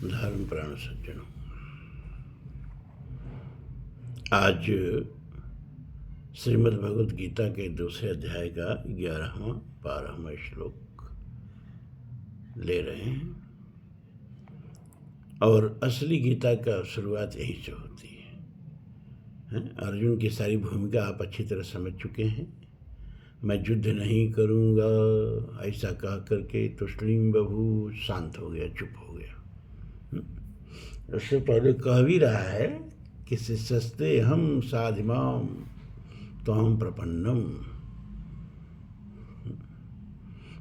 धर्म प्राण सज्जनों, आज श्रीमद् भगवद गीता के दूसरे अध्याय का 11वां 12वां श्लोक ले रहे हैं। और असली गीता का शुरुआत यहीं से होती है। अर्जुन की सारी भूमिका आप अच्छी तरह समझ चुके हैं। मैं युद्ध नहीं करूँगा ऐसा कह करके तुष्टिम बभू, शांत हो गया, चुप हो गया। उससे पहले कह भी रहा है कि शिष्यस्ते हम साधिमाम तो हम प्रपन्नम,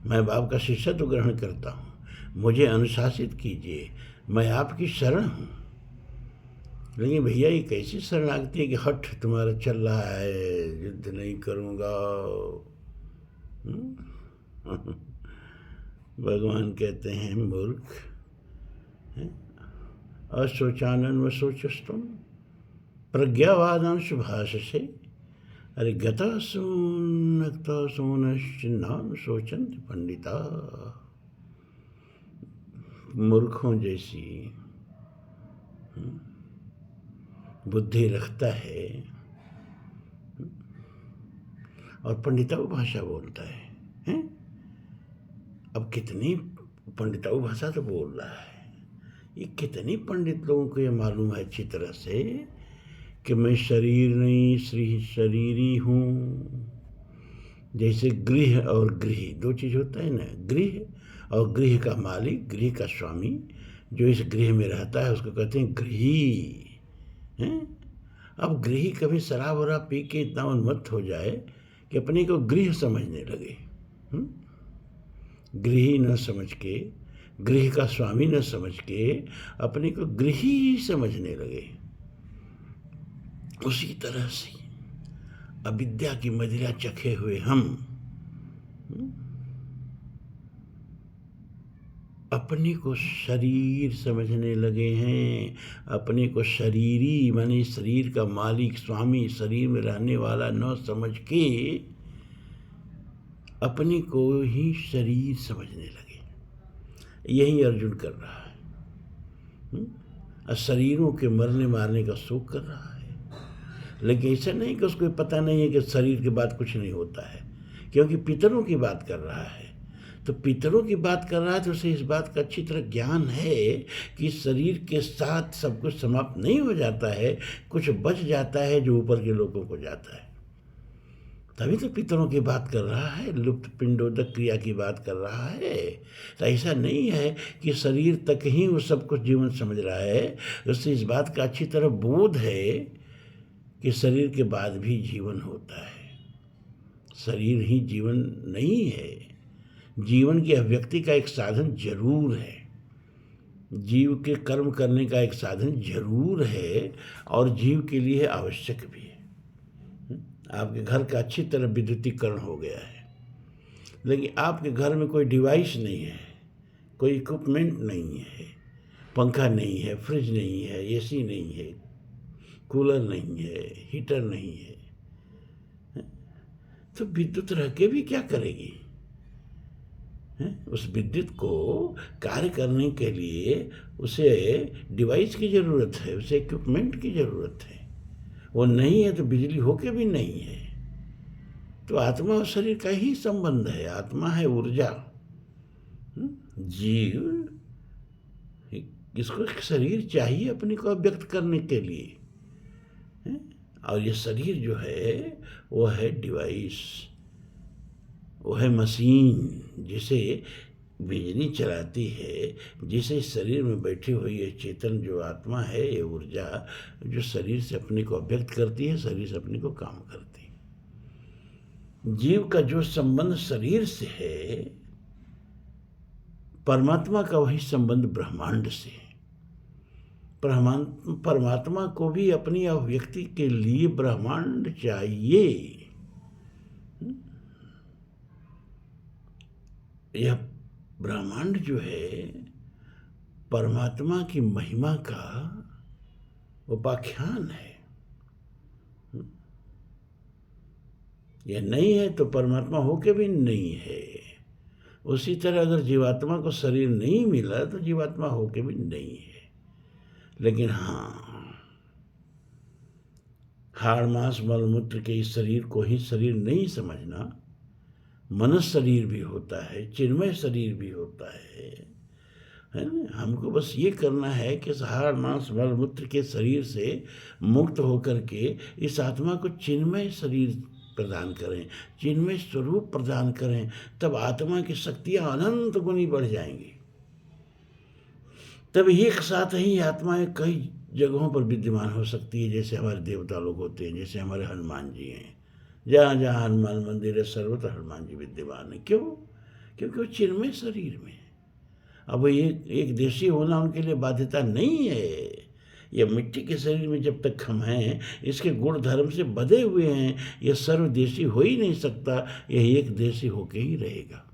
मैं बाप का शिष्यत्व ग्रहण करता हूँ, मुझे अनुशासित कीजिए, मैं आपकी शरण हूँ। लेकिन भैया ये कैसी शरणागति है कि हठ तुम्हारा चल रहा है, युद्ध नहीं करूँगा। भगवान कहते हैं मूर्ख, अशोचानन व शोचस्तुम प्रज्ञावादांश भाषसे, अरे गता सोनक्ता सोनश्चिन्नान शोचन्ति पंडिता। मूर्खों जैसी बुद्धि रखता है और पंडिताऊ भाषा बोलता है? अब कितनी पंडिताऊ भाषा तो बोल रहा है। ये कितनी पंडित लोगों को ये मालूम है अच्छी तरह से कि मैं शरीर नहीं शरीरी हूँ। जैसे गृह और गृह दो चीज़ होता है ना, गृह और गृह का मालिक, गृह का स्वामी जो इस गृह में रहता है उसको कहते हैं गृही। अब गृही कभी शराब वराब पी के इतना उन्मत्त हो जाए कि अपने को गृह समझने लगे, गृही न समझ के, गृह का स्वामी न समझ के अपने को गृही समझने लगे। उसी तरह से अविद्या की मदिरा चखे हुए हम अपने को शरीर समझने लगे हैं। अपने को शरीरी माने शरीर का मालिक, स्वामी, शरीर में रहने वाला न समझ के अपने को ही शरीर समझने लगे। यही अर्जुन कर रहा है। शरीरों के मरने मारने का शोक कर रहा है। लेकिन ऐसा नहीं कि उसको पता नहीं है कि शरीर के बाद कुछ नहीं होता है, क्योंकि पितरों की बात कर रहा है। तो पितरों की बात कर रहा है तो उसे इस बात का अच्छी तरह ज्ञान है कि शरीर के साथ सब कुछ समाप्त नहीं हो जाता है, कुछ बच जाता है जो ऊपर के लोगों को जाता है। तभी तो पितरों की बात कर रहा है, लुप्त पिंडोदक क्रिया की बात कर रहा है। तो ऐसा नहीं है कि शरीर तक ही वो सब कुछ जीवन समझ रहा है। उससे इस बात का अच्छी तरह बोध है कि शरीर के बाद भी जीवन होता है। शरीर ही जीवन नहीं है, जीवन की अभिव्यक्ति का एक साधन जरूर है, जीव के कर्म करने का एक साधन जरूर है और जीव के लिए आवश्यक भी है। आपके घर का अच्छी तरह विद्युतीकरण हो गया है, लेकिन आपके घर में कोई डिवाइस नहीं है, कोई इक्विपमेंट नहीं है, पंखा नहीं है, फ्रिज नहीं है, एसी नहीं है, कूलर नहीं है, हीटर नहीं है, तो विद्युत रह के भी क्या करेगी? उस विद्युत को कार्य करने के लिए उसे डिवाइस की ज़रूरत है, उसे इक्विपमेंट की ज़रूरत है। वो नहीं है तो बिजली होके भी नहीं है। तो आत्मा और शरीर का ही संबंध है। आत्मा है ऊर्जा, जीव इसको शरीर चाहिए अपने को अभिव्यक्त करने के लिए, और ये शरीर जो है वो है डिवाइस, वो है मशीन जिसे बिजली चलाती है, जिसे शरीर में बैठी हुई ये चेतन जो आत्मा है, ये ऊर्जा जो शरीर से अपने को अभिव्यक्त करती है, शरीर से अपने को काम करती है। जीव का जो संबंध शरीर से है, परमात्मा का वही संबंध ब्रह्मांड से है। परमात्मा को भी अपनी अभिव्यक्ति के लिए ब्रह्मांड चाहिए। यह ब्रह्मांड जो है परमात्मा की महिमा का उपाख्यान है। यह नहीं है तो परमात्मा होके भी नहीं है। उसी तरह अगर जीवात्मा को शरीर नहीं मिला तो जीवात्मा होके भी नहीं है। लेकिन हाँ, हाड़ मांस मल मूत्र के इस शरीर को ही शरीर नहीं समझना। मनस शरीर भी होता है, चिन्मय शरीर भी होता है ना। हमको बस ये करना है कि इस हाड़ मांस मल मूत्र के शरीर से मुक्त होकर के इस आत्मा को चिन्मय शरीर प्रदान करें, चिन्मय स्वरूप प्रदान करें, तब आत्मा की शक्तियाँ अनंत गुनी बढ़ जाएंगी। तब एक साथ ही आत्माएं कई जगहों पर विद्यमान हो सकती है, जैसे हमारे देवता लोग होते हैं, जैसे हमारे हनुमान जी हैं। जहाँ जहाँ हनुमान मंदिर है सर्वत्र हनुमान जी विद्यमान है। क्यों? क्योंकि वो चिन्मय शरीर में है। अब एक देशी होना उनके लिए बाध्यता नहीं है। यह मिट्टी के शरीर में जब तक हम हैं, इसके गुण धर्म से बधे हुए हैं, यह सर्वदेशी हो ही नहीं सकता, यह एक देशी होके ही रहेगा।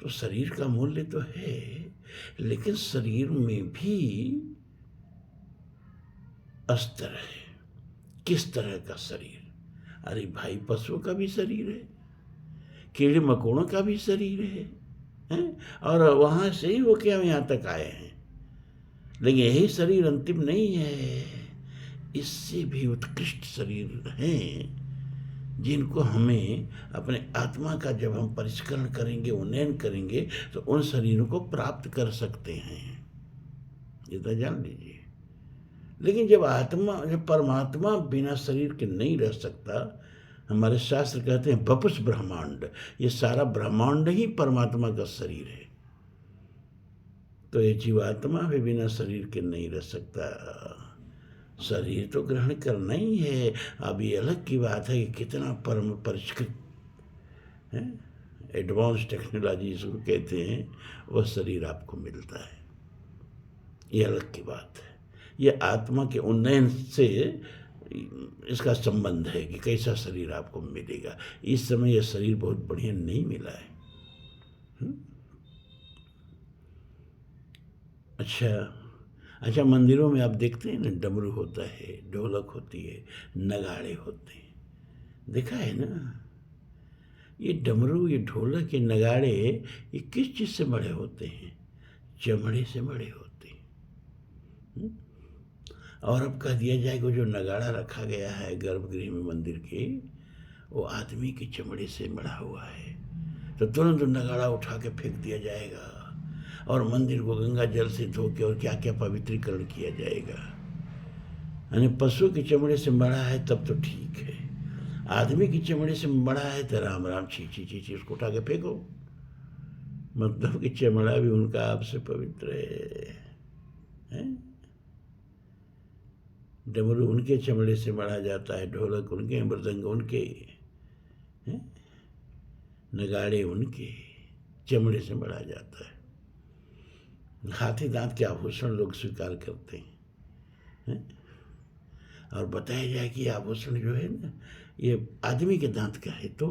तो शरीर का मूल्य तो है, लेकिन शरीर में भी अस्तर है। किस तरह का शरीर? अरे भाई, पशुओं का भी शरीर है, कीड़े मकोड़ों का भी शरीर है? और वहां से ही होके हम यहाँ तक आए हैं। लेकिन यही शरीर अंतिम नहीं है, इससे भी उत्कृष्ट शरीर हैं जिनको हमें अपने आत्मा का जब हम परिष्करण करेंगे, उन्नयन करेंगे, तो उन शरीरों को प्राप्त कर सकते हैं। ये तो जान लीजिए। लेकिन जब परमात्मा बिना शरीर के नहीं रह सकता, हमारे शास्त्र कहते हैं बपुष ब्रह्मांड, ये सारा ब्रह्मांड ही परमात्मा का शरीर है। तो ये जीवात्मा भी बिना शरीर के नहीं रह सकता। शरीर तो ग्रहण करना ही है। अब ये अलग की बात है कि कितना परम परिष्कृत है, एडवांस टेक्नोलॉजी जिसको कहते हैं, वह शरीर आपको मिलता है। ये अलग की बात है। ये आत्मा के उन्नयन से इसका संबंध है कि कैसा शरीर आपको मिलेगा। इस समय यह शरीर बहुत बढ़िया नहीं मिला है। अच्छा, मंदिरों में आप देखते हैं ना, डमरू होता है, ढोलक होती है, नगाड़े होते हैं, देखा है ना? ये डमरू, ये ढोलक, ये नगाड़े, ये किस चीज़ से बड़े होते हैं? चमड़े से बड़े होते हैं। और अब कह दिया जाए कि जो नगाड़ा रखा गया है गर्भगृह में मंदिर के, वो आदमी की चमड़े से बड़ा हुआ है, तो तुरंत नगाड़ा उठा के फेंक दिया जाएगा और मंदिर को गंगा जल से धो के और क्या क्या पवित्रीकरण किया जाएगा। यानी पशु की चमड़े से बड़ा है तब तो ठीक है, आदमी की चमड़े से बड़ा है तो राम राम, छी छी छी छी, उसको उठा के फेंको। मतलब कि चमड़ा भी उनका आपसे पवित्र है? डमरू उनके चमड़े से बढ़ा जाता है, ढोलक उनके, मृदंग उनके, नगाड़े उनके चमड़े से बढ़ा जाता है। हाथी दांत के आभूषण लोग स्वीकार करते हैं, और बताया जाए कि आभूषण जो है ना, ये आदमी के दांत का है, तो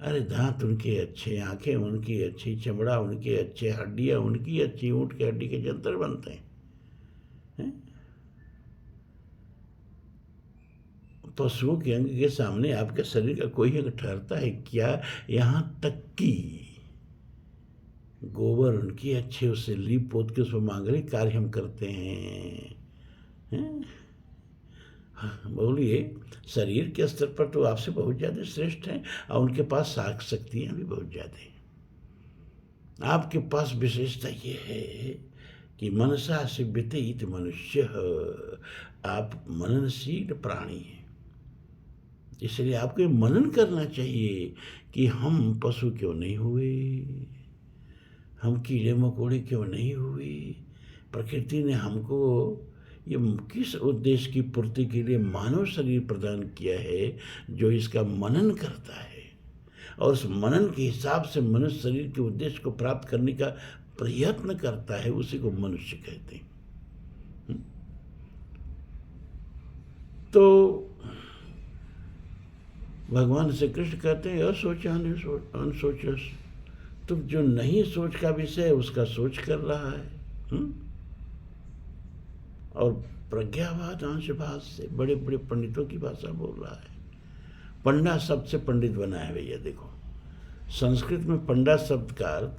अरे दांत उनके अच्छे, आंखें उनकी अच्छी, चमड़ा उनके अच्छे, हड्डियां उनकी अच्छी, ऊँट के हड्डी के जंतर बनते हैं। पशुओं के अंग के सामने आपके शरीर का कोई अंग ठहरता है क्या? यहाँ तक कि गोबर उनकी अच्छे, उससे लीप पोत के उसमें मांगलिक कार्य हम करते हैं। बोलिए, शरीर के स्तर पर तो आपसे बहुत ज़्यादा श्रेष्ठ हैं, और उनके पास साख शक्तियाँ भी बहुत ज़्यादा हैं। आपके पास विशेषता ये है कि मनसा सिव्यते इति मनुष्य, आप मननशील प्राणी हैं। इसलिए आपको ये मनन करना चाहिए कि हम पशु क्यों नहीं हुए, हम कीड़े मकोड़े क्यों नहीं हुए। प्रकृति ने हमको ये किस उद्देश्य की पूर्ति के लिए मानव शरीर प्रदान किया है, जो इसका मनन करता है, और उस मनन के हिसाब से मनुष्य शरीर के उद्देश्य को प्राप्त करने का प्रयत्न करता है, उसी को मनुष्य कहते हैं। तो भगवान श्री कृष्ण कहते हैं, असोचा अनसोचस, तुम जो नहीं सोच का विषय उसका सोच कर रहा है। और प्रज्ञावाद अंश भाष से बड़े बड़े पंडितों की भाषा बोल रहा है। पंडा शब्द से पंडित बना है भैया। देखो संस्कृत में पंडा शब्द का अर्थ,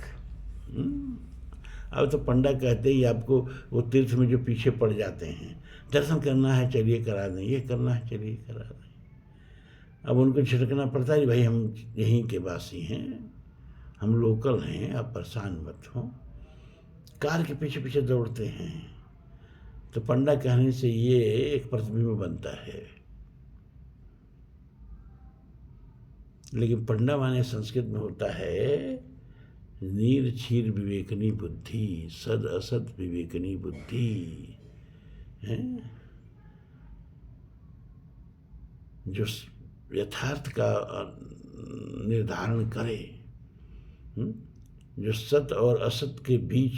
अब तो पंडा कहते ही आपको वो तीर्थ में जो पीछे पड़ जाते हैं, दर्शन करना है चलिए करा दें, ये करना है चलिए करा दें। अब उनको झिड़कना पड़ता है भाई हम यहीं के वासी हैं, हम लोकल हैं, आप परेशान मत हो। कार के पीछे पीछे दौड़ते हैं। तो पंडा कहने से ये एक प्रतिबिंब बनता है। लेकिन पंडा माने संस्कृत में होता है नीर क्षीर विवेकनी बुद्धि, सद असद विवेकनी बुद्धि है, जो यथार्थ का निर्धारण करे, जो सत और असत के बीच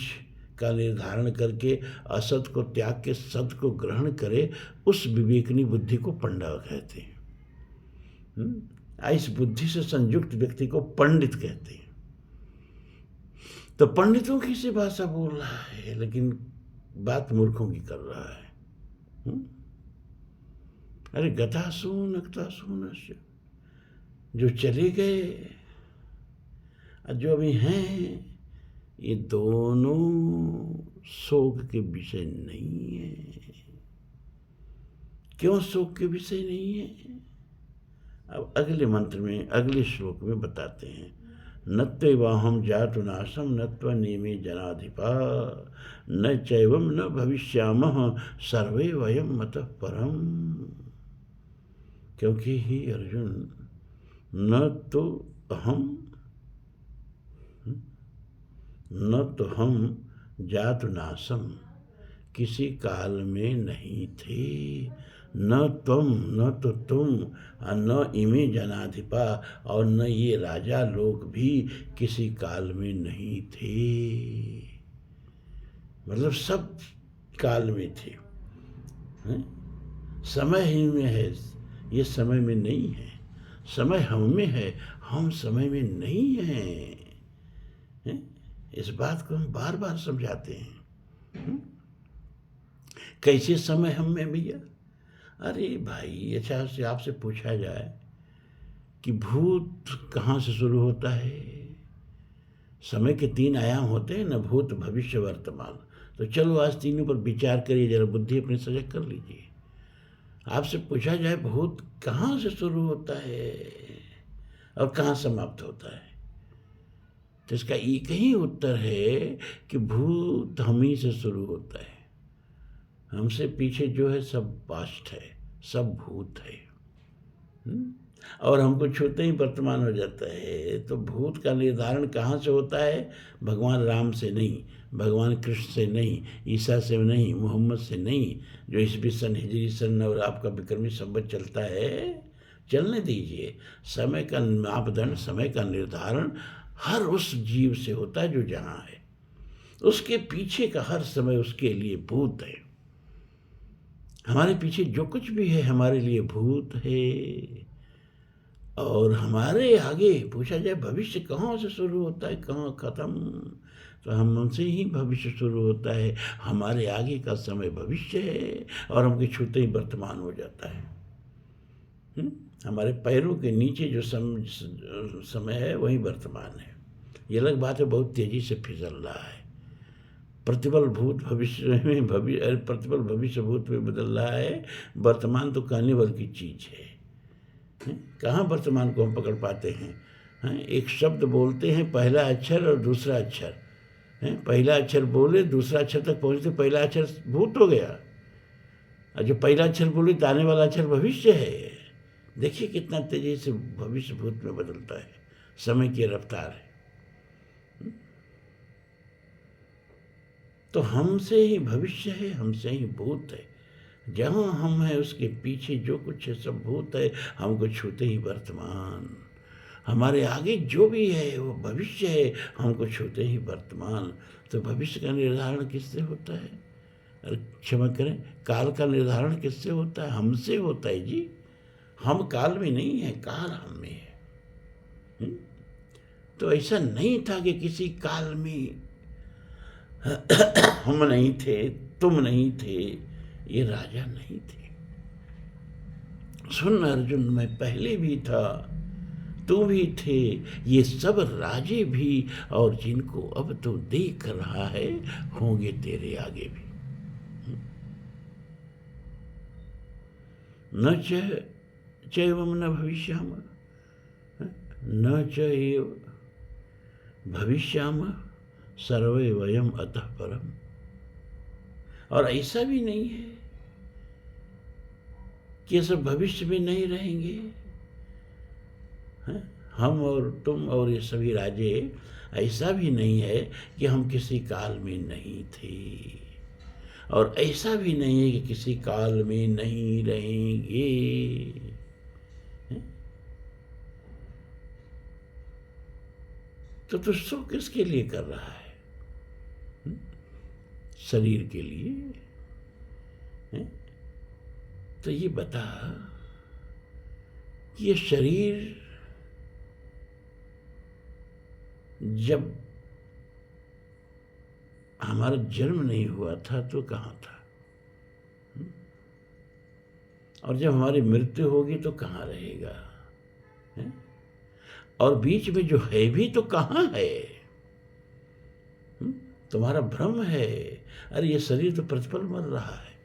का निर्धारण करके असत को त्याग के सत को ग्रहण करे, उस विवेकनी बुद्धि को पंडा कहते हैं। इस बुद्धि से संयुक्त व्यक्ति को पंडित कहते हैं। तो पंडितों की सी भाषा बोल रहा है, लेकिन बात मूर्खों की कर रहा है। अरे गतासु नक्तासु नश्य, जो चले गए और जो अभी हैं, ये दोनों शोक के विषय नहीं है। क्यों शोक के विषय नहीं है? अब अगले मंत्र में, अगले श्लोक में बताते हैं। नत्वैवाहं जातु नाशं नत्वा नेमे जनाधिपा न चैवं न भविष्यामः सर्वे वयं मतः परम। क्योंकि ही अर्जुन, न तो हम जातु नाशम, किसी काल में नहीं थे, न तुम, न तो तुम, न इमे जनाधिपा, और न ये राजा लोग भी किसी काल में नहीं थे। मतलब सब काल में थे, समय ही में है, ये समय में नहीं है। समय हम में है, हम समय में नहीं हैं। इस बात को हम बार बार समझाते हैं। कैसे समय हम में भैया? अरे भाई, अच्छा से आपसे पूछा जाए कि भूत कहाँ से शुरू होता है? समय के 3 आयाम होते हैं ना, भूत भविष्य वर्तमान। तो चलो आज तीनों पर विचार करिए, जरा बुद्धि अपनी सजग कर लीजिए। आपसे पूछा जाए भूत कहाँ से शुरू होता है और कहाँ समाप्त होता है, तो इसका एक ही उत्तर है कि भूत हम ही से शुरू होता है। हमसे पीछे जो है सब पास्ट है, सब भूत है। और हमको छूते ही वर्तमान हो जाता है। तो भूत का निर्धारण कहाँ से होता है? भगवान राम से नहीं, भगवान कृष्ण से नहीं, ईसा से नहीं, मोहम्मद से नहीं, जो ईस्वी सन, हिजरी सन और आपका विक्रमी संवत चलता है, चलने दीजिए। समय का मापदंड, समय का निर्धारण हर उस जीव से होता है जो जहाँ है। उसके पीछे का हर समय उसके लिए भूत है। हमारे पीछे जो कुछ भी है हमारे लिए भूत है। और हमारे आगे पूछा जाए भविष्य कहाँ से शुरू होता है, कहाँ खत्म, तो हम उनसे ही भविष्य शुरू होता है। हमारे आगे का समय भविष्य है और हमके छूते ही वर्तमान हो जाता है। हमारे पैरों के नीचे जो समय है वही वर्तमान है। ये अलग बात है, बहुत तेजी से फिसल रहा है। प्रतिबल भूत भविष्य में, प्रतिबल भविष्य भूत में बदल रहा है। वर्तमान तो कहने भर की चीज है। कहाँ वर्तमान को हम पकड़ पाते हैं? एक शब्द बोलते हैं, पहला अक्षर और दूसरा अक्षर, पहला अक्षर बोले दूसरा अक्षर तक पहुँचते पहला अक्षर भूत हो गया, और जो पहला अक्षर बोले तो आने वाला अक्षर भविष्य है। देखिए कितना तेजी से भविष्य भूत में बदलता है, समय की रफ्तार है। तो हमसे ही भविष्य है, हमसे ही भूत है। जहाँ हम हैं उसके पीछे जो कुछ है सब भूत है। हमको छूते ही वर्तमान, हमारे आगे जो भी है वो भविष्य है, हमको छूते ही वर्तमान। तो भविष्य का निर्धारण किससे होता है? अरे क्षमा करें, काल का निर्धारण किससे होता है? हमसे होता है जी। हम काल में नहीं है, काल हम में है। तो ऐसा नहीं था कि किसी काल में हम नहीं थे, तुम नहीं थे, ये राजा नहीं थे। सुन अर्जुन, मैं पहले भी था, तू भी थे, ये सब राजे भी, और जिनको अब तू देख रहा है होंगे तेरे आगे भी। न चैवम न भविष्याम, न चैव भविष्याम सर्वे वयम अतः परम। और ऐसा भी नहीं है कि ये सब भविष्य में नहीं रहेंगे। हैं? हम और तुम और ये सभी राजे, ऐसा भी नहीं है कि हम किसी काल में नहीं थे, और ऐसा भी नहीं है कि किसी काल में नहीं रहेंगे। हैं? तो तू सो किसके लिए कर रहा है? शरीर के लिए? हैं? तो ये बता कि ये शरीर जब हमारा जन्म नहीं हुआ था तो कहाँ था, और जब हमारी मृत्यु होगी तो कहाँ रहेगा, है? और बीच में जो है भी तो कहाँ है? तुम्हारा भ्रम है। अरे ये शरीर तो प्रतिपल मर रहा है,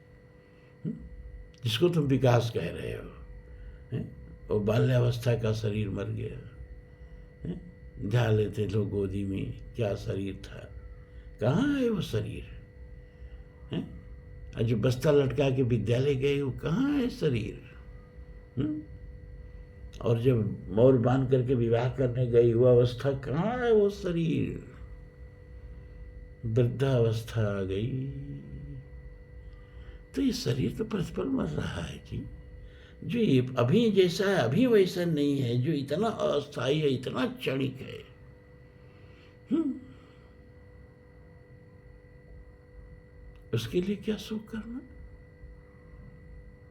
जिसको तुम विकास कह रहे हो, है? वो बाल्यावस्था का शरीर मर गया, है? ध्या लेते लोग गोदी में, क्या शरीर था, कहाँ है वो शरीर, है? और जो बस्ता लटका के विद्यालय गए वो कहाँ है शरीर, और जब मोर बांध करके विवाह करने गई हुआ अवस्था, कहाँ है वो शरीर? वृद्धावस्था आ गई। तो ये शरीर तो परस्पर मर रहा है जी। जो ये अभी जैसा है अभी वैसा नहीं है, जो इतना अस्थायी है, इतना क्षणिक है। उसके लिए क्या सुख करना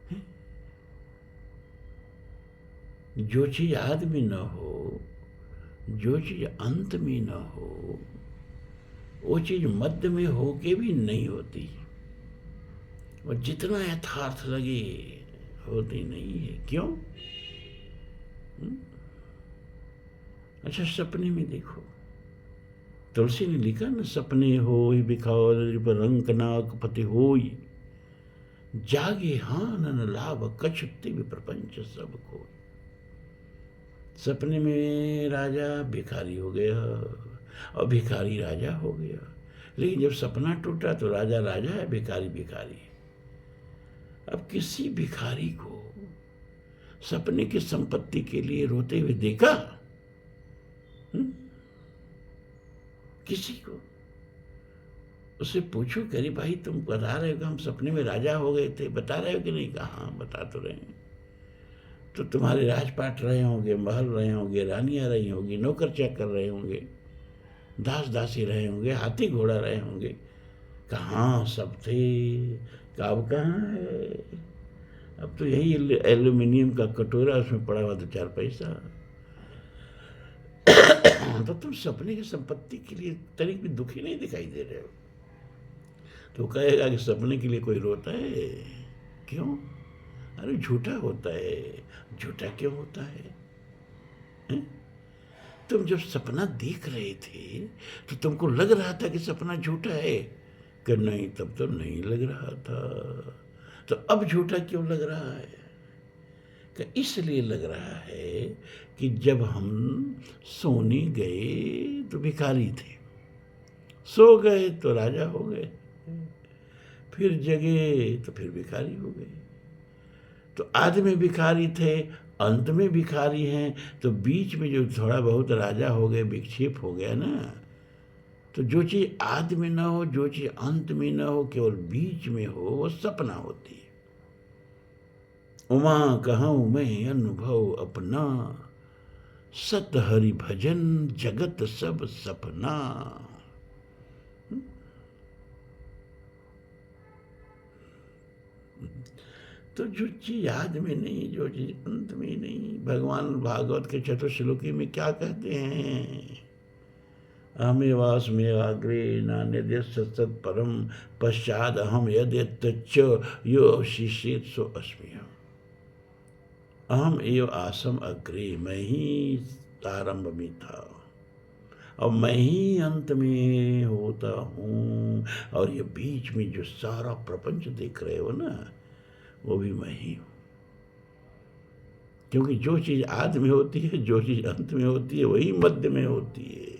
है? जो चीज आदि में न हो, जो चीज अंत में न हो, वो चीज मध्य में होके भी नहीं होती, और जितना यथार्थ लगे होती नहीं है। क्यों? अच्छा, सपने में देखो, तुलसी ने लिखा न, सपने होई बिखाओ रंक नाक पति होई, जागे हान लाभ कछुत्ति भी प्रपंच सब को। सपने में राजा भिखारी हो गया और भिखारी राजा हो गया, लेकिन जब सपना टूटा तो राजा राजा है, भिखारी भिखारी है। अब किसी भिखारी को सपने की संपत्ति के लिए रोते हुए देखा? किसी को? उससे पूछो, करी भाई तुम बता रहे हो कि हम सपने में राजा हो गए थे, बता रहे हो कि नहीं? कहा हाँ बता तो रहे हैं। तो तुम्हारे राजपाट रहे होंगे, महल रहे होंगे, रानियां रही होंगी, नौकर चेक कर रहे होंगे, दास दासी रहे होंगे, हाथी घोड़ा रहे होंगे। कहाँ सब थे? अब कहाँ है? अब तो यही एल्यूमिनियम का कटोरा, उसमें पड़ा हुआ 2-4 पैसा। तो तुम सपने की संपत्ति के लिए तनिक भी दुखी नहीं दिखाई दे रहे हो। तो कहेगा कि सपने के लिए कोई रोता है? क्यों? अरे झूठा होता है। झूठा क्यों होता है? तुम जब सपना देख रहे थे तो तुमको लग रहा था कि सपना झूठा है? कि नहीं, तब तो नहीं लग रहा था। तो अब झूठा क्यों लग रहा है? कि इसलिए लग रहा है कि जब हम सोने गए तो भिखारी थे, सो गए तो राजा हो गए, फिर जगे तो फिर भिखारी हो गए। तो आदि में भिखारी थे, अंत में भिखारी हैं, तो बीच में जो थोड़ा बहुत राजा हो गए, विक्षेप हो गया ना। तो जो चीज़ आदि में ना हो, जो चीज़ अंत में ना हो, केवल बीच में हो, वो सपना होती है। उमा कहूँ मैं अनुभव अपना, सत हरि भजन जगत सब सपना। तो जो चीज आदि में नहीं, जो चीज अंत में नहीं, भगवान भागवत के चतुश्लोकी में क्या कहते हैं? अहमेवास में अग्रे नान्य सत परम पश्चात अहम यद्यच्च यो शिष्येत सो अस्मि। अहम एव आसम अग्रे, मैं ही आरंभ में था और मैं ही अंत में होता हूँ। और ये बीच में जो सारा प्रपंच देख रहे हो ना, वो भी मैं ही हूँ। क्योंकि जो चीज़ आदि में होती है, जो चीज़ अंत में होती है, वही मध्य में होती है।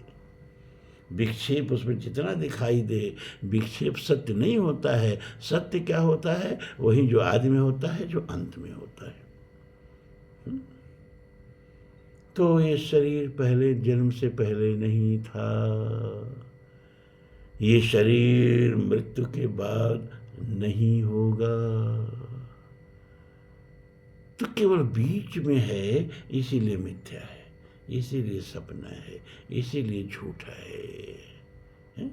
विक्षेप उसमें जितना दिखाई दे, विक्षेप सत्य नहीं होता है। सत्य क्या होता है? वही जो आदि में होता है, जो अंत में होता है। तो ये शरीर पहले जन्म से पहले नहीं था, ये शरीर मृत्यु के बाद नहीं होगा। तो केवल बीच में है, इसीलिए मिथ्या है, इसीलिए सपना है, इसीलिए झूठा है?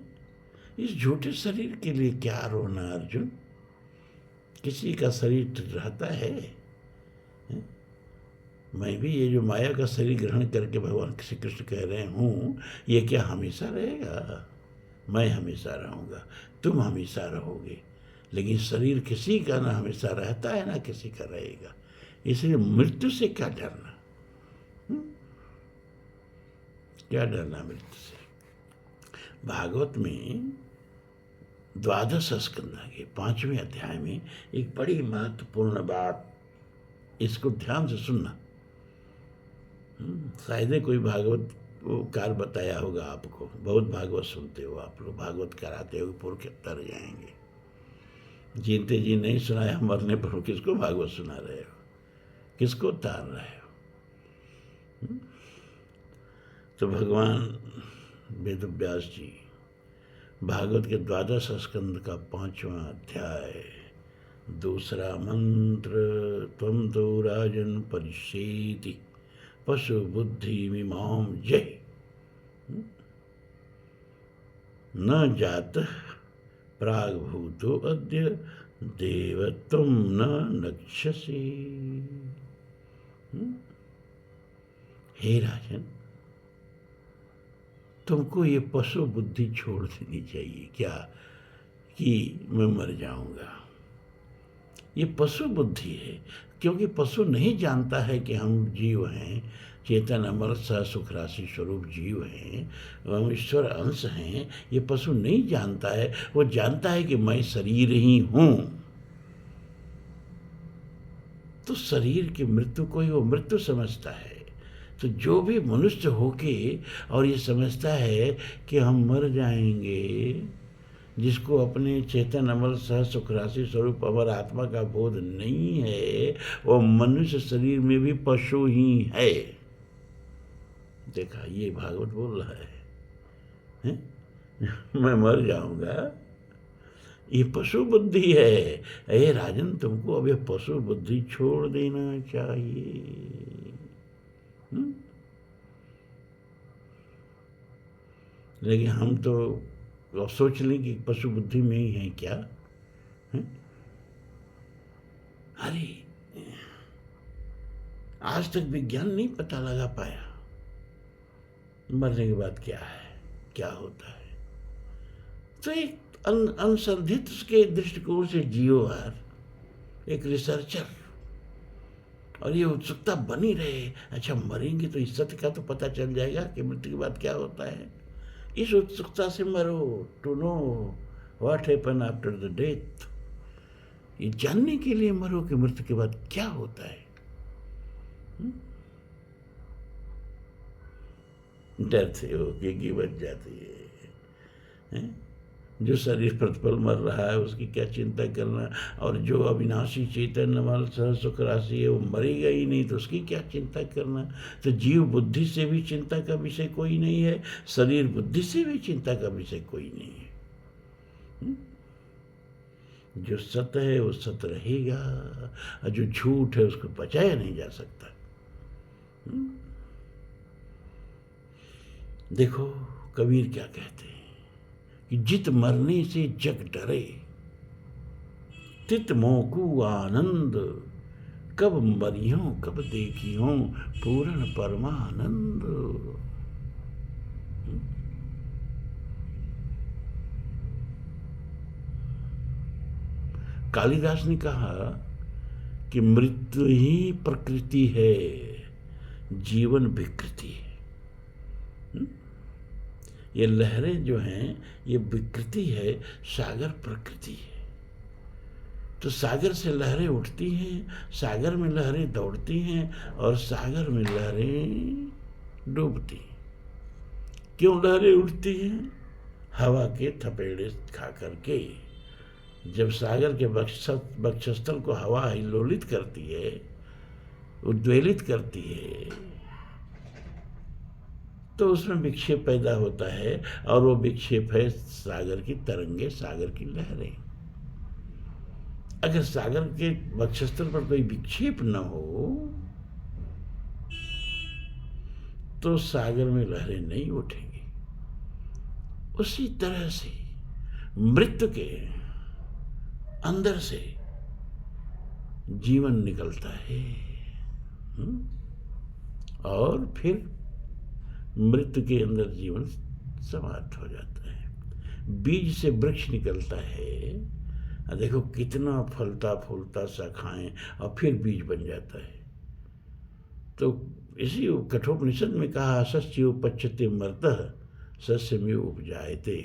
इस झूठे शरीर के लिए क्या रोना अर्जुन? किसी का शरीर रहता है? मैं भी ये जो माया का शरीर ग्रहण करके भगवान श्री कृष्ण कह रहे हूँ, ये क्या हमेशा रहेगा? मैं हमेशा रहूँगा, तुम हमेशा रहोगे, लेकिन शरीर किसी का ना हमेशा रहता है, ना किसी का रहेगा। इसलिए मृत्यु से क्या डरना? क्या डरना मृत्यु से? भागवत में 12 स्कंद के 5वें अध्याय में एक बड़ी महत्वपूर्ण बात, इसको ध्यान से सुनना। शायद कोई भागवत कार बताया होगा आपको। बहुत भागवत सुनते हो आप लोग, भागवत कराते हो, पुर के तर जाएंगे। जीते जी नहीं सुनाया, मरने पर किसको भागवत सुना रहे हो, किसको तार रहे हो? तो भगवान वेदव्यास जी भागवत के 12 स्कंद का 5वां अध्याय, दूसरा मंत्र, त्वं तो राजन परिषेति पशु बुद्धि मिमाम जय, न जात प्राग्भूतो अद्य देवत्वं न नक्ष्यसि। हे राजन, तुमको ये पशु बुद्धि छोड़ देनी चाहिए। क्या? कि मैं मर जाऊंगा। ये पशु बुद्धि है, क्योंकि पशु नहीं जानता है कि हम जीव हैं, चेतन अमर सह सुख राशि स्वरूप जीव हैं, हम ईश्वर अंश हैं। ये पशु नहीं जानता है, वो जानता है कि मैं शरीर ही हूँ। तो शरीर की मृत्यु को ही वो मृत्यु समझता है। तो जो भी मनुष्य होके और ये समझता है कि हम मर जाएंगे, जिसको अपने चेतन अमल सह सुख राशि स्वरूप अमर आत्मा का बोध नहीं है, वो मनुष्य शरीर में भी पशु ही है। देखा, ये भागवत बोल रहा है? मैं मर जाऊंगा, ये पशु बुद्धि है। अरे राजन, तुमको अब ये पशु बुद्धि छोड़ देना चाहिए। लेकिन हम तो सोच लें कि पशु बुद्धि में ही है क्या है? अरे आज तक विज्ञान नहीं पता लगा पाया मरने के बाद क्या है, क्या होता है। तो एक अनुसंधित के दृष्टिकोण से जियो यार, एक रिसर्चर, और ये उत्सुकता बनी रहे। अच्छा, मरेंगे तो इस सत्य का तो पता चल जाएगा कि मृत्यु के बाद क्या होता है। इस उत्सुकता से मरो, to know what happen after the death. ये जानने के लिए मरो कि मृत्यु के बाद क्या होता है। डर से हो कि बच जाती है? जो शरीर प्रतिपल मर रहा है उसकी क्या चिंता करना, और जो अविनाशी चैतन्य वाल सह सुख राशि है वो मरेगा ही नहीं, तो उसकी क्या चिंता करना। तो जीव बुद्धि से भी चिंता का विषय कोई नहीं है, शरीर बुद्धि से भी चिंता का विषय कोई नहीं है। जो सत्य है वो सत्य रहेगा, और जो झूठ है उसको बचाया नहीं जा सकता। देखो कबीर क्या कहते हैं कि जित मरने से जग डरे, तित मोकू आनंद, कब मरियों कब देखियों पूर्ण परमानंद। कालिदास ने कहा कि मृत्यु ही प्रकृति है, जीवन विकृति है। ये लहरें जो हैं ये विकृति है, सागर प्रकृति है। तो सागर से लहरें उठती हैं, सागर में लहरें दौड़ती हैं और सागर में लहरें डूबती हैं। क्यों लहरें उठती हैं? हवा के थपेड़े खा करके। जब सागर के वक्षस्थल को हवा हिलोलित करती है, उद्वेलित करती है, तो उसमें विक्षेप पैदा होता है और वो विक्षेप है सागर की तरंगे, सागर की लहरें। अगर सागर के वक्षस्थल पर कोई विक्षेप न हो तो सागर में लहरें नहीं उठेंगी। उसी तरह से मृत्यु के अंदर से जीवन निकलता है और फिर मृत्यु के अंदर जीवन समाप्त हो जाता है। बीज से वृक्ष निकलता है, देखो कितना फलता फूलता शाखाएं, और फिर बीज बन जाता है। तो इसी कठोपनिषद में कहा, सस्योपपच्यते मर्तः सस्यमेव उपजायते।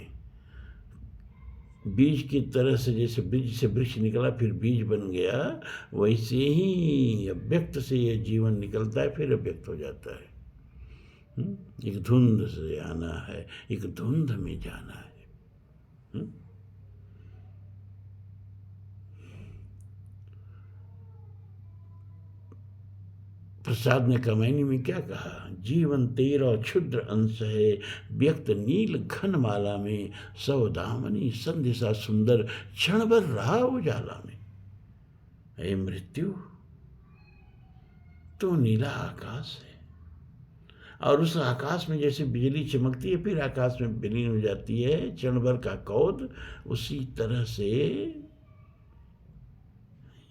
बीज की तरह से, जैसे बीज से वृक्ष निकला फिर बीज बन गया, वैसे ही अव्यक्त से ये जीवन निकलता है, फिर अव्यक्त हो जाता है। एक धुंध से आना है, एक धुंध में जाना है। प्रसाद ने कमैनी में क्या कहा? जीवन तेरा क्षुद्र अंश है, व्यक्त नील घन माला में, सवदामनी संधिसा सुंदर, क्षण भर रहा उजाला में। हे मृत्यु, तो नीला आकाश है, और उस आकाश में जैसे बिजली चमकती है फिर आकाश में विलीन हो जाती है, क्षण भर का कौद, उसी तरह से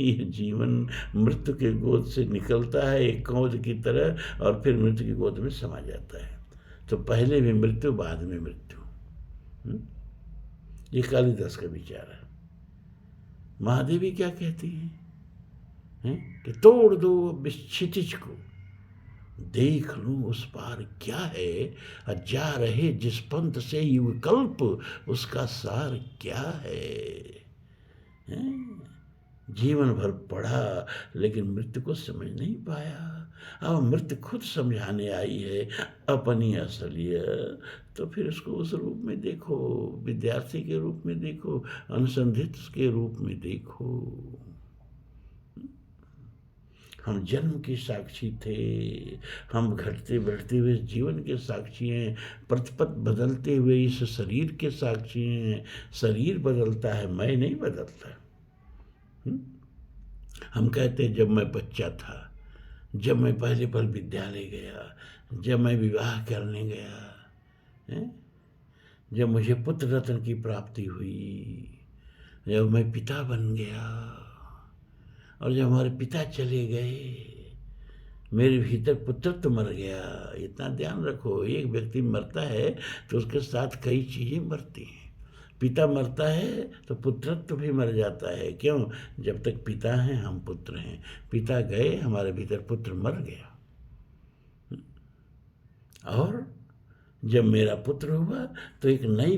ये जीवन मृत्यु के गोद से निकलता है एक कौद की तरह, और फिर मृत्यु की गोद में समा जाता है। तो पहले भी मृत्यु, बाद में मृत्यु। ये कालिदास का विचार है। महादेवी क्या कहती हैं कि तोड़ दो अब इस क्षितिज को, देख लूं उस पार क्या है, जा रहे जिस पंथ से युग कल्प, उसका सार क्या है? जीवन भर पढ़ा लेकिन मृत्यु को समझ नहीं पाया। अब मृत्यु खुद समझाने आई है अपनी असलियत, तो फिर उसको उस रूप में देखो, विद्यार्थी के रूप में देखो, अनुसंधित के रूप में देखो। हम जन्म के साक्षी थे, हम घटते बढ़ते हुए जीवन के साक्षी हैं, प्रतिपद बदलते हुए इस शरीर के साक्षी हैं। शरीर बदलता है, मैं नहीं बदलता। हम कहते जब मैं बच्चा था, जब मैं पहले पल विद्यालय गया, जब मैं विवाह करने गया, जब मुझे पुत्र रत्न की प्राप्ति हुई, जब मैं पिता बन गया, और जब हमारे पिता चले गए, मेरे भीतर पुत्रत्व मर गया। इतना ध्यान रखो, एक व्यक्ति मरता है तो उसके साथ कई चीज़ें मरती हैं। पिता मरता है तो पुत्रत्व भी मर जाता है। क्यों? जब तक पिता हैं हम पुत्र हैं, पिता गए हमारे भीतर पुत्र मर गया। और जब मेरा पुत्र हुआ तो एक नई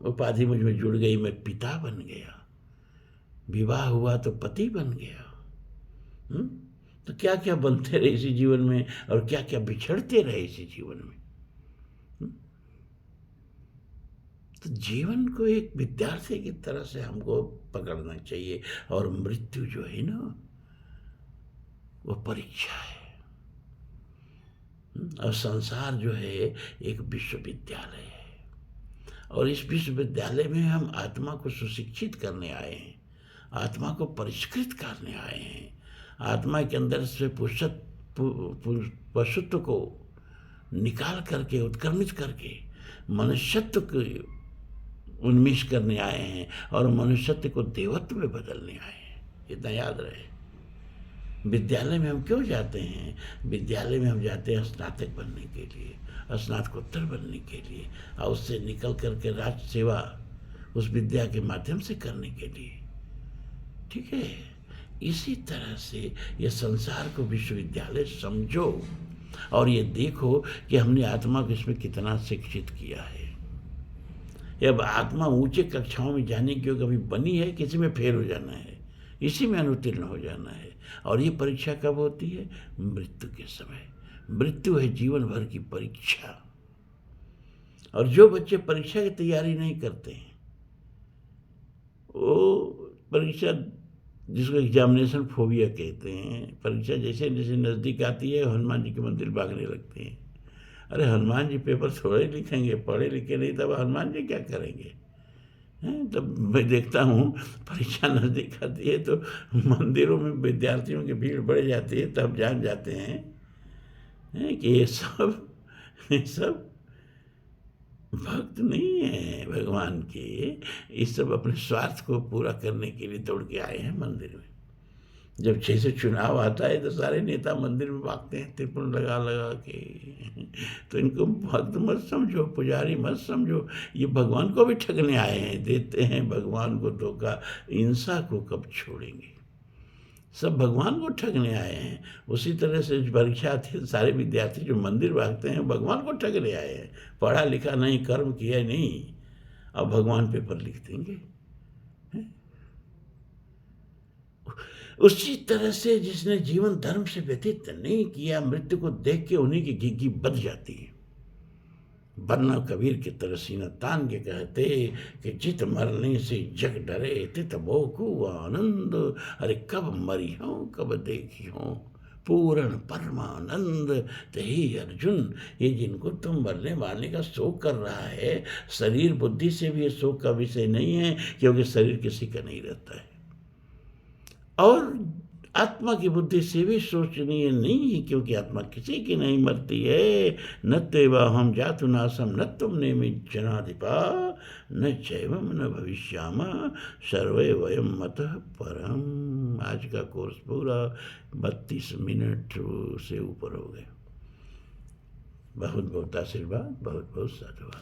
उपाधि मुझ में जुड़ गई, मैं पिता बन गया। विवाह हुआ तो पति बन गया। तो क्या क्या बनते रहे इसी जीवन में, और क्या क्या बिछड़ते रहे इसी जीवन में। तो जीवन को एक विद्यार्थी की तरह से हमको पकड़ना चाहिए, और मृत्यु जो है ना, वो परीक्षा है। और संसार जो है एक विश्वविद्यालय है, और इस विश्वविद्यालय में हम आत्मा को सुशिक्षित करने आए हैं, आत्मा को परिष्कृत करने आए हैं, आत्मा के अंदर से पशुत्व को निकाल करके, उत्क्रमित करके मनुष्यत्व को उन्मेष करने आए हैं, और मनुष्यत्व को देवत्व में बदलने आए हैं। इतना याद रहे। विद्यालय में हम क्यों जाते हैं? विद्यालय में हम जाते हैं स्नातक बनने के लिए, स्नातकोत्तर बनने के लिए, और उससे निकल करके राष्ट्र सेवा उस विद्या के माध्यम से करने के लिए। ठीक है, इसी तरह से ये संसार को विश्वविद्यालय समझो और ये देखो कि हमने आत्मा को इसमें कितना शिक्षित किया है। अब आत्मा ऊंचे कक्षाओं में जाने की कभी बनी है, किसी में फेल हो जाना है, इसी में अनुत्तीर्ण हो जाना है। और ये परीक्षा कब होती है? मृत्यु के समय। मृत्यु है जीवन भर की परीक्षा। और जो बच्चे परीक्षा की तैयारी नहीं करते हैं, वो परीक्षा, जिसको एग्जामिनेशन फोबिया कहते हैं, परीक्षा जैसे जैसे नज़दीक आती है हनुमान जी के मंदिर भागने लगते हैं। अरे हनुमान जी पेपर थोड़े लिखेंगे, पढ़े लिखे नहीं, तब हनुमान जी क्या करेंगे? हैं? तब मैं देखता हूँ परीक्षा नज़दीक आती है तो मंदिरों में विद्यार्थियों की भीड़ बढ़ जाती है, तब जान जाते हैं कि ये सब भक्त नहीं है भगवान के, ये सब अपने स्वार्थ को पूरा करने के लिए दौड़ के आए हैं मंदिर में। जब जैसे चुनाव आता है तो सारे नेता मंदिर में भागते हैं त्रिपुल लगा लगा के। तो इनको भक्त मत समझो, पुजारी मत समझो, ये भगवान को भी ठगने आए हैं, देते हैं भगवान को धोखा। इंसा को कब छोड़ेंगे? सब भगवान को ठगने आए हैं। उसी तरह से परीक्षार्थी सारे विद्यार्थी जो मंदिर भागते हैं भगवान को ठगने आए हैं। पढ़ा लिखा नहीं, कर्म किया नहीं, अब भगवान पेपर लिख देंगे। उसी तरह से जिसने जीवन धर्म से व्यतीत नहीं किया, मृत्यु को देख के उन्हीं की घिघी बच जाती है। वरना कबीर की तरह सीना तान के कहते कि जित मरने से जग डरे तित भोकू आनंद। अरे कब मरी हो कब देखी हो पूर्ण परमानंद। तो हे अर्जुन, ये जिनको तुम मरने मारने का शोक कर रहा है, शरीर बुद्धि से भी ये शोक का विषय नहीं है, क्योंकि शरीर किसी का नहीं रहता है। और आत्मा की बुद्धि से भी सोचनीय नहीं है, क्योंकि आत्मा किसी की नहीं मरती है। न तेवा हम जातु नासम न तुम नेमि जनाधिपा न चैवम न भविष्याम सर्वे वयम मतः परम। आज का कोर्स पूरा 32 मिनट से ऊपर हो गए। बहुत बहुत आशीर्वाद, बहुत बहुत साधुवाद।